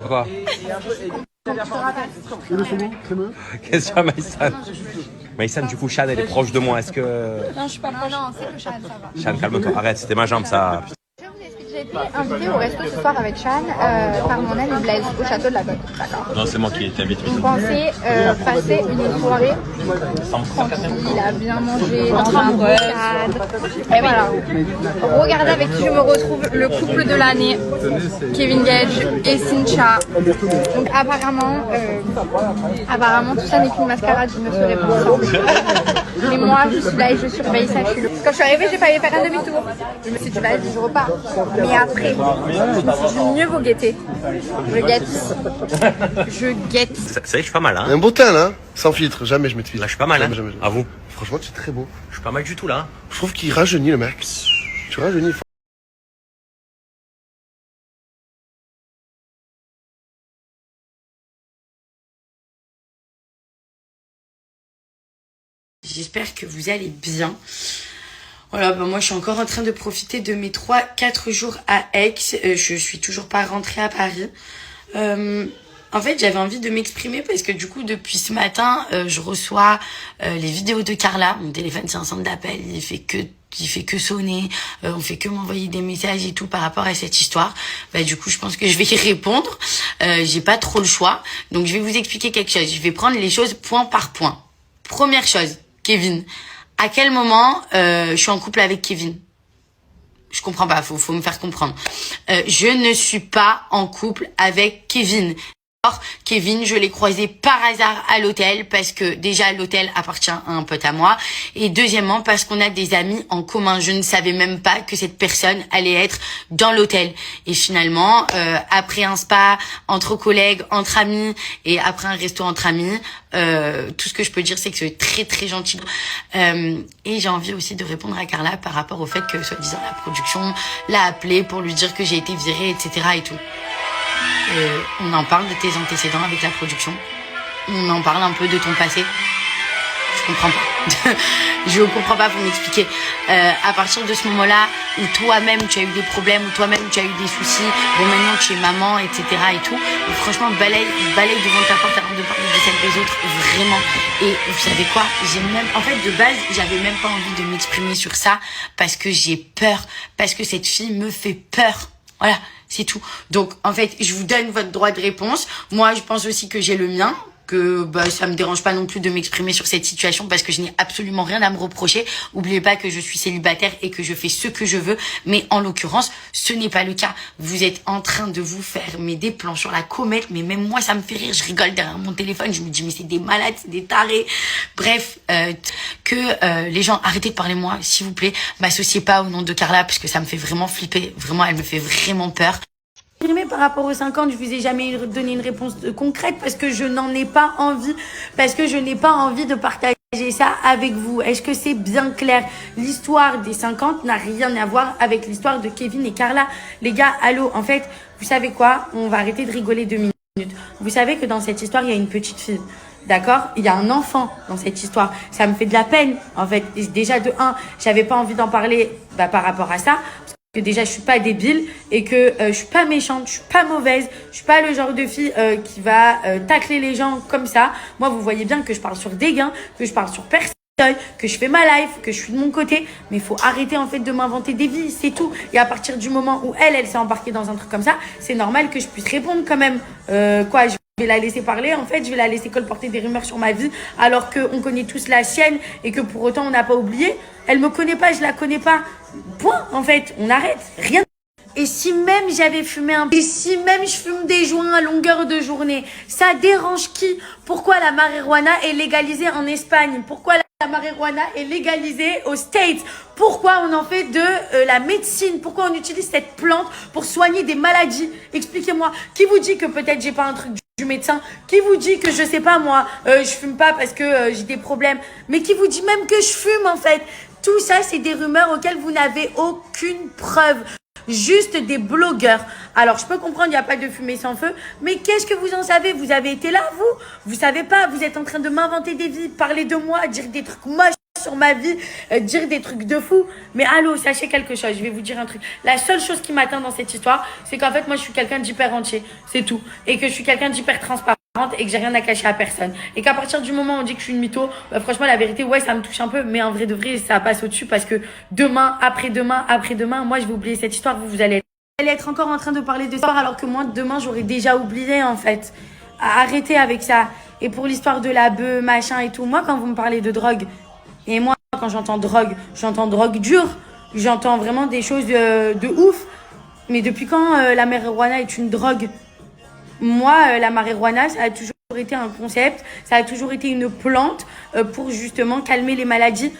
Quoi? Qu'est-ce qu'il y a, Maïsan? Maïsan, du coup, Chan, elle est proche de moi. Est-ce que... Non, je suis pas proche. Non, c'est que Chan, ça va. Chan, calme-toi. Arrête, c'était ma jambe, ça. J'ai été invitée au resto ce soir avec Chan par mon ami Blaise au château de la Côte. D'accord. Non, c'est moi qui t'invite. On pensait passer une soirée tranquille, à bien manger, dans un beau cadre. Et voilà. Regardez avec qui je me retrouve, le couple de l'année, Kevin Gage et Cynthia. Donc apparemment tout ça n'est qu'une mascarade, je me serais pour ça. Mais moi, je suis là et je surveille ça. Quand je suis arrivée, j'ai failli faire un demi-tour. Je me suis dit, vas-y, je repars. Mais après, je me suis dit, mieux vaut guetter. Je guette. Je guette. C'est vrai que je suis pas mal, hein. Un beau teint là, sans filtre, jamais je mets de filtre. Là, je suis pas mal, hein. Jamais. À vous. Franchement, tu es très beau. Je suis pas mal du tout, là. Je trouve qu'il rajeunit le mec. Tu rajeunis. J'espère que vous allez bien. Voilà, bah moi je suis encore en train de profiter de mes 3-4 jours à Aix. Je suis toujours pas rentrée à Paris. En fait, j'avais envie de m'exprimer parce que du coup, depuis ce matin, je reçois les vidéos de Carla. Mon téléphone, c'est un centre d'appel, il fait que sonner, on fait que m'envoyer des messages et tout par rapport à cette histoire. Bah du coup, je pense que je vais y répondre. J'ai pas trop le choix. Donc je vais vous expliquer quelque chose. Je vais prendre les choses point par point. Première chose, Kevin. À quel moment je suis en couple avec Kevin? Je comprends pas, faut me faire comprendre. Je ne suis pas en couple avec Kevin. Kevin, je l'ai croisé par hasard à l'hôtel parce que déjà l'hôtel appartient à un pote à moi et deuxièmement parce qu'on a des amis en commun. Je ne savais même pas que cette personne allait être dans l'hôtel et finalement après un spa entre collègues, entre amis et après un resto entre amis, tout ce que je peux dire c'est que c'est très très gentil et j'ai envie aussi de répondre à Carla par rapport au fait que soi-disant la production l'a appelé pour lui dire que j'ai été virée, etc. et tout. On en parle de tes antécédents avec la production. On en parle un peu de ton passé. Je comprends pas. Je comprends pas, faut m'expliquer. À partir de ce moment-là, où toi-même tu as eu des problèmes, où toi-même tu as eu des soucis, bon maintenant tu es maman, etc. et tout. Et franchement, balaye devant ta porte avant de parler de celle des autres, vraiment. Et vous savez quoi? En fait, de base, j'avais même pas envie de m'exprimer sur ça parce que j'ai peur, parce que cette fille me fait peur. Voilà, c'est tout. Donc, en fait, je vous donne votre droit de réponse. Moi, je pense aussi que j'ai le mien, que bah ça me dérange pas non plus de m'exprimer sur cette situation parce que je n'ai absolument rien à me reprocher. Oubliez pas que je suis célibataire et que je fais ce que je veux, mais en l'occurrence, ce n'est pas le cas. Vous êtes en train de vous faire des plans sur la comète, mais même moi ça me fait rire, je rigole derrière mon téléphone, je me dis mais c'est des malades, c'est des tarés. Bref, les gens arrêtez de parler de moi, s'il vous plaît. M'associez pas au nom de Carla parce que ça me fait vraiment flipper, vraiment elle me fait vraiment peur. Par rapport aux 50, je vous ai jamais donné une réponse concrète parce que je n'en ai pas envie, parce que je n'ai pas envie de partager ça avec vous. Est-ce que c'est bien clair? L'histoire des 50 n'a rien à voir avec l'histoire de Kevin et Carla. Les gars, allô, en fait, vous savez quoi? On va arrêter de rigoler 2 minutes. Vous savez que dans cette histoire, il y a une petite fille. D'accord? Il y a un enfant dans cette histoire. Ça me fait de la peine, en fait. Déjà, de 1, j'avais pas envie d'en parler par rapport à ça. Que déjà je suis pas débile et que je suis pas méchante, je suis pas mauvaise, je suis pas le genre de fille qui va tacler les gens comme ça. Moi vous voyez bien que je parle sur des gains, que je parle sur personne, que je fais ma life, que je suis de mon côté, mais il faut arrêter en fait de m'inventer des vies, c'est tout. Et à partir du moment où elle s'est embarquée dans un truc comme ça, c'est normal que je puisse répondre quand même. Je vais la laisser parler, en fait, je vais la laisser colporter des rumeurs sur ma vie, alors qu'on connaît tous la sienne et que pour autant on n'a pas oublié. Elle me connaît pas, je la connais pas. Point, en fait, on arrête, rien. Et si même j'avais fumé et si même je fume des joints à longueur de journée, ça dérange qui? Pourquoi la marijuana est légalisée en Espagne? Pourquoi la marijuana est légalisée aux States? Pourquoi on en fait de la médecine? Pourquoi on utilise cette plante pour soigner des maladies? Expliquez-moi. Qui vous dit que peut-être j'ai pas un truc du médecin? Qui vous dit que je sais pas moi, je fume pas parce que j'ai des problèmes? Mais qui vous dit même que je fume en fait? Tout ça, c'est des rumeurs auxquelles vous n'avez aucune preuve. Juste des blogueurs. Alors, je peux comprendre, il n'y a pas de fumée sans feu, mais qu'est-ce que vous en savez? Vous avez été là, vous? Vous savez pas, vous êtes en train de m'inventer des vies, parler de moi, dire des trucs moches sur ma vie, dire des trucs de fou. Mais allô, sachez quelque chose, je vais vous dire un truc. La seule chose qui m'atteint dans cette histoire, c'est qu'en fait, moi, je suis quelqu'un d'hyper entier. C'est tout. Et que je suis quelqu'un d'hyper transparente et que j'ai rien à cacher à personne. Et qu'à partir du moment où on dit que je suis une mytho, bah, franchement, la vérité, ouais, ça me touche un peu. Mais en vrai de vrai, ça passe au-dessus parce que demain, après-demain, moi, je vais oublier cette histoire. Vous allez être encore en train de parler de ça alors que moi, demain, j'aurais déjà oublié, en fait. Arrêtez avec ça. Et pour l'histoire de la bœuf, machin et tout, moi, quand vous me parlez de drogue, et moi, quand j'entends drogue dure, j'entends vraiment des choses de ouf. Mais depuis quand la marijuana est une drogue? Moi, la marijuana, ça a toujours été un concept, ça a toujours été une plante pour justement calmer les maladies.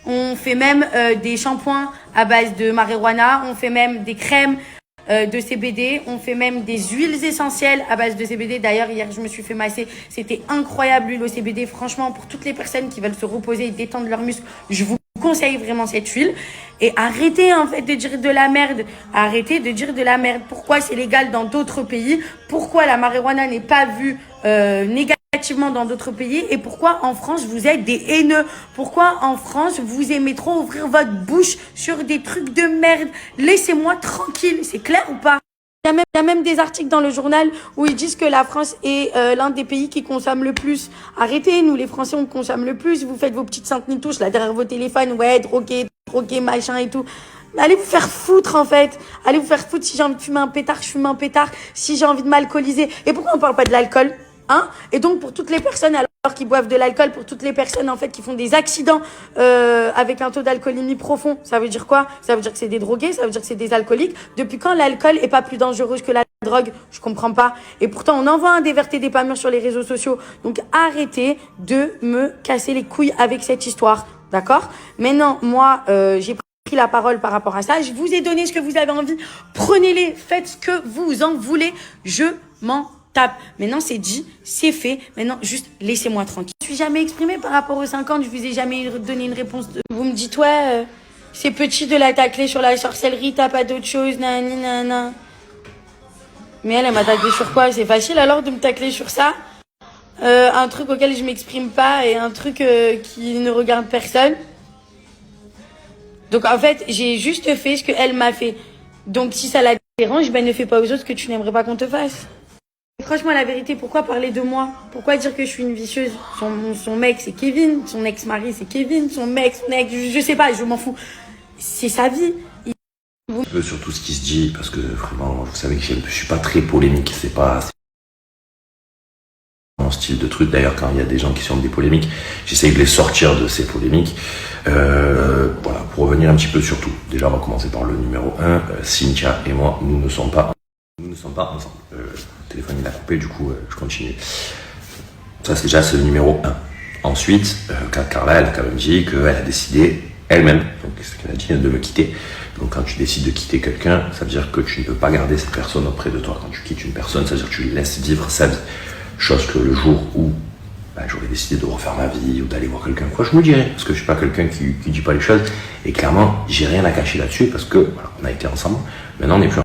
On fait même des shampoings à base de marijuana, on fait même des crèmes de CBD, on fait même des huiles essentielles à base de CBD. D'ailleurs, hier, je me suis fait masser, c'était incroyable l'huile au CBD. Franchement, pour toutes les personnes qui veulent se reposer et détendre leurs muscles, je vous conseille vraiment cette huile. Et arrêtez en fait de dire de la merde. Arrêtez de dire de la merde. Pourquoi c'est légal dans d'autres pays? Pourquoi la marijuana n'est pas vue négativement dans d'autres pays? Et pourquoi en France vous êtes des haineux? Pourquoi en France vous aimez trop ouvrir votre bouche sur des trucs de merde? Laissez-moi tranquille, c'est clair ou pas? Il y a même des articles dans le journal où ils disent que la France est l'un des pays qui consomme le plus. Arrêtez, nous les Français on consomme le plus. Vous faites vos petites saintes nitouches là derrière vos téléphones, ouais, drogué, machin et tout. Allez vous faire foutre en fait. Allez vous faire foutre. Si j'ai envie de fumer un pétard, je fume un pétard. Si j'ai envie de m'alcooliser. Et pourquoi on parle pas de l'alcool? Hein? Et donc pour toutes les personnes alors qui boivent de l'alcool, pour toutes les personnes en fait qui font des accidents avec un taux d'alcoolémie profond, ça veut dire quoi? Ça veut dire que c'est des drogués, ça veut dire que c'est des alcooliques. Depuis quand l'alcool est pas plus dangereux que la drogue? Je comprends pas. Et pourtant on envoie un des vertés des pas mûrs sur les réseaux sociaux. Donc arrêtez de me casser les couilles avec cette histoire, d'accord? Maintenant moi j'ai pris la parole par rapport à ça. Je vous ai donné ce que vous avez envie. Prenez-les, faites ce que vous en voulez. Je m'en tape. Maintenant, c'est dit, c'est fait. Maintenant, juste laissez-moi tranquille. Je ne suis jamais exprimée par rapport aux 50. Je vous ai jamais donné une réponse. Vous me dites, ouais, c'est petit de la tacler sur la sorcellerie, t'as pas d'autre chose, nanana. Mais elle m'a taclé sur quoi? C'est facile alors de me tacler sur ça? Un truc auquel je m'exprime pas et un truc qui ne regarde personne. Donc en fait, j'ai juste fait ce qu'elle m'a fait. Donc si ça la dérange, ben ne fais pas aux autres ce que tu n'aimerais pas qu'on te fasse. Franchement, la vérité, pourquoi parler de moi? Pourquoi dire que je suis une vicieuse? Son mec, c'est Kevin. Son ex-mari, c'est Kevin. Son mec, je sais pas, je m'en fous. C'est sa vie. Un peu sur tout ce qui se dit, parce que vraiment, vous savez que je suis pas très polémique. C'est pas mon style de truc. D'ailleurs, quand il y a des gens qui sont des polémiques, j'essaye de les sortir de ces polémiques. Voilà, pour revenir un petit peu sur tout. Déjà, on va commencer par le numéro 1. Cynthia et moi, nous ne sommes pas ensemble. Le téléphone il a coupé, du coup je continue. Ça c'est déjà le numéro 1. Ensuite, Carla elle a quand même dit qu'elle a décidé elle-même, donc ce qu'elle a dit, de me quitter. Donc quand tu décides de quitter quelqu'un, ça veut dire que tu ne peux pas garder cette personne auprès de toi. Quand tu quittes une personne, ça veut dire que tu lui laisses vivre sa vie. Chose que le jour où j'aurais décidé de refaire ma vie ou d'aller voir quelqu'un, quoi, je me dirais, parce que je suis pas quelqu'un qui dit pas les choses. Et clairement, j'ai rien à cacher là-dessus parce que voilà, on a été ensemble. Maintenant on n'est plus.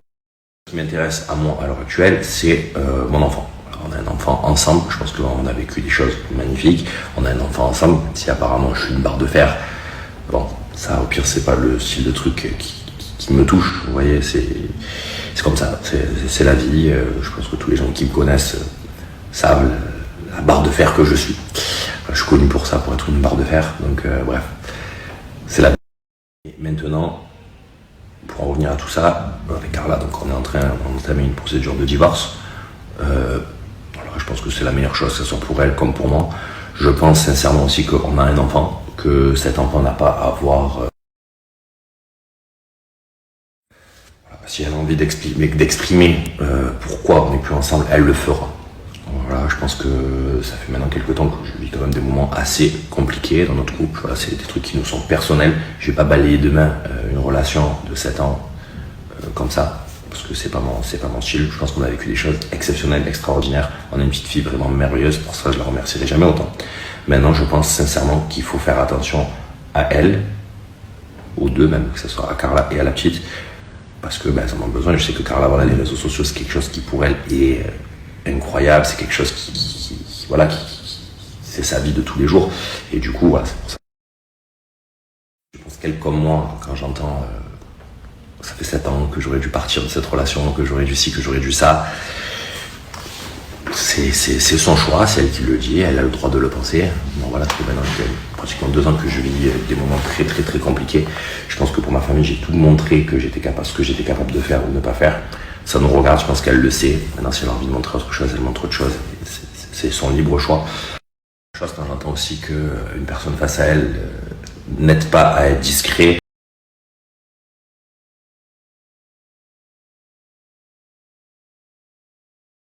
Ce qui m'intéresse à moi à l'heure actuelle, c'est mon enfant. Alors, on a un enfant ensemble, je pense qu'on a vécu des choses magnifiques. On a un enfant ensemble, si apparemment je suis une barre de fer. Bon, ça au pire c'est pas le style de truc qui me touche, vous voyez, c'est comme ça, c'est la vie. Je pense que tous les gens qui me connaissent savent la barre de fer que je suis. Je suis connu pour ça, pour être une barre de fer, donc bref, c'est la vie. Et maintenant, pour en revenir à tout ça, avec Carla, donc on est en train d'entamer une procédure de divorce. Voilà, je pense que c'est la meilleure chose, que ce soit pour elle comme pour moi. Je pense sincèrement aussi qu'on a un enfant, que cet enfant n'a pas à avoir... Voilà, si elle a envie d'exprimer pourquoi on n'est plus ensemble, elle le fera. Voilà, je pense que ça fait maintenant quelques temps que je vis quand même des moments assez compliqués dans notre couple. Voilà, c'est des trucs qui nous sont personnels. Je vais pas balayer demain une relation de 7 ans comme ça, parce que c'est pas mon style. Je pense qu'on a vécu des choses exceptionnelles, extraordinaires. On a une petite fille vraiment merveilleuse, pour ça je la remercierai jamais autant. Maintenant, je pense sincèrement qu'il faut faire attention à elle, aux deux même, que ce soit à Carla et à la petite, parce que elles en ont besoin. Je sais que Carla, voilà, les réseaux sociaux, c'est quelque chose qui pour elle est incroyable, c'est quelque chose qui c'est sa vie de tous les jours, et du coup voilà, c'est pour ça. qu'elle comme moi, quand j'entends ça fait 7 ans que j'aurais dû partir de cette relation, que j'aurais dû ci, que j'aurais dû ça, c'est son choix, c'est elle qui le dit, elle a le droit de le penser. Bon voilà, c'est maintenant pratiquement 2 ans que je vis des moments très très très compliqués. Je pense que pour ma famille, j'ai tout montré que j'étais capable, ce que j'étais capable de faire ou de ne pas faire. Ça nous regarde, je pense qu'elle le sait. Maintenant, si elle a envie de montrer autre chose, elle montre autre chose. C'est son libre choix. Quand j'entends aussi qu'une personne face à elle n'aide pas à être discret,